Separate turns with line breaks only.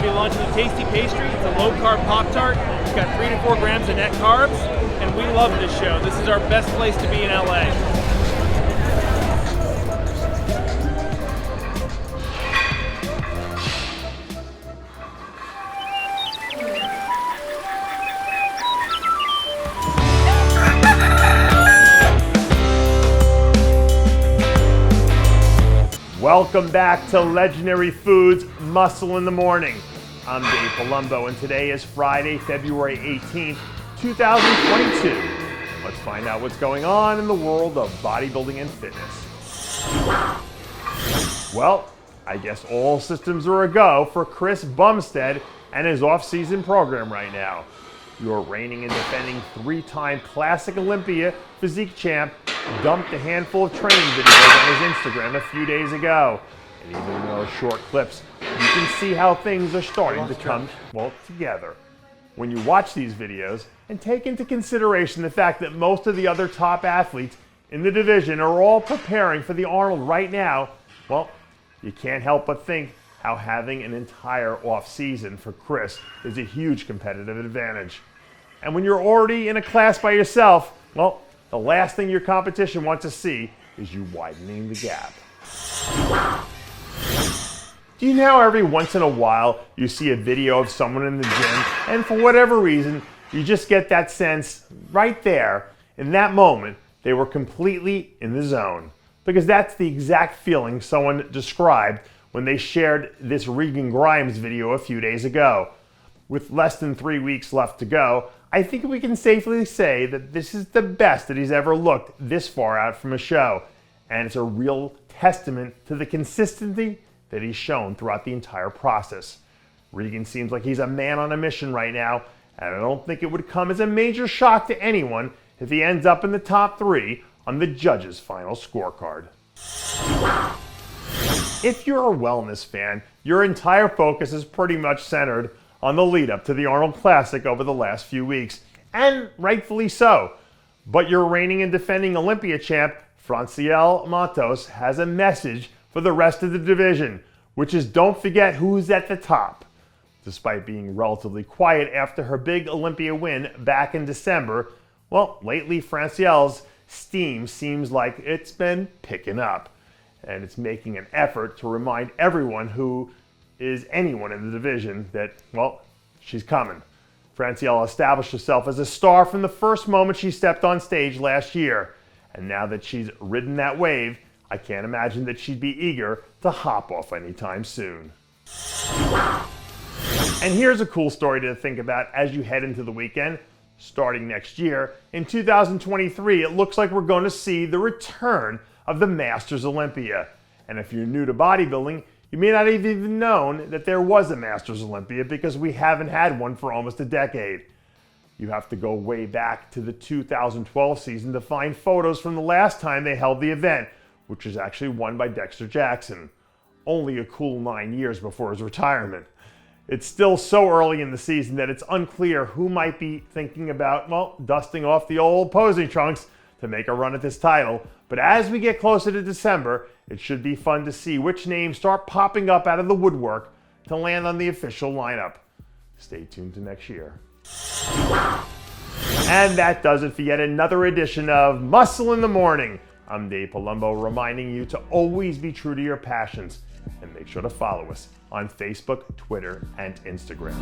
going to be launching a tasty pastry. It's a low-carb Pop-Tart. It's got 3 to 4 grams of net carbs, and we love this show. This is our best place to be in LA.
Welcome back to Legendary Foods Muscle in the Morning. I'm Dave Palumbo, and today is Friday, February 18th, 2022. Let's find out what's going on in the world of bodybuilding and fitness. Well, I guess all systems are a go for Chris Bumstead and his off-season program right now. Your reigning and defending 3-time Classic Olympia physique champ dumped a handful of training videos on his Instagram a few days ago. And even in those short clips, you can see how things are starting to come, together. When you watch these videos and take into consideration the fact that most of the other top athletes in the division are all preparing for the Arnold right now, well, you can't help but think how having an entire off season for Chris is a huge competitive advantage. And when you're already in a class by yourself, well, the last thing your competition wants to see is you widening the gap. Do you know how every once in a while you see a video of someone in the gym and for whatever reason you just get that sense right there in that moment they were completely in the zone? Because that's the exact feeling someone described when they shared this Regan Grimes video a few days ago. With less than 3 weeks left to go, I think we can safely say that this is the best that he's ever looked this far out from a show. And it's a real testament to the consistency that he's shown throughout the entire process. Regan seems like he's a man on a mission right now, and I don't think it would come as a major shock to anyone if he ends up in the top 3 on the judges' final scorecard. If you're a wellness fan, your entire focus is pretty much centered on the lead up to the Arnold Classic over the last few weeks, and rightfully so. But your reigning and defending Olympia champ, Francielle Mattos, has a message for the rest of the division, which is don't forget who's at the top. Despite being relatively quiet after her big Olympia win back in December, well, lately Francielle's steam seems like it's been picking up, and it's making an effort to remind everyone who is anyone in the division that, well, she's coming. Francielle established herself as a star from the first moment she stepped on stage last year, and now that she's ridden that wave, I can't imagine that she'd be eager to hop off anytime soon. And here's a cool story to think about as you head into the weekend. Starting next year, in 2023, it looks like we're going to see the return of the Masters Olympia. And if you're new to bodybuilding, you may not have even known that there was a Masters Olympia because we haven't had one for almost a decade. You have to go way back to the 2012 season to find photos from the last time they held the event, which was actually won by Dexter Jackson, only a cool 9 years before his retirement. It's still so early in the season that it's unclear who might be thinking about, well, dusting off the old posing trunks to make a run at this title. But as we get closer to December, it should be fun to see which names start popping up out of the woodwork to land on the official lineup. Stay tuned to next year. And that does it for yet another edition of Muscle in the Morning. I'm Dave Palumbo, reminding you to always be true to your passions, and make sure to follow us on Facebook, Twitter, and Instagram.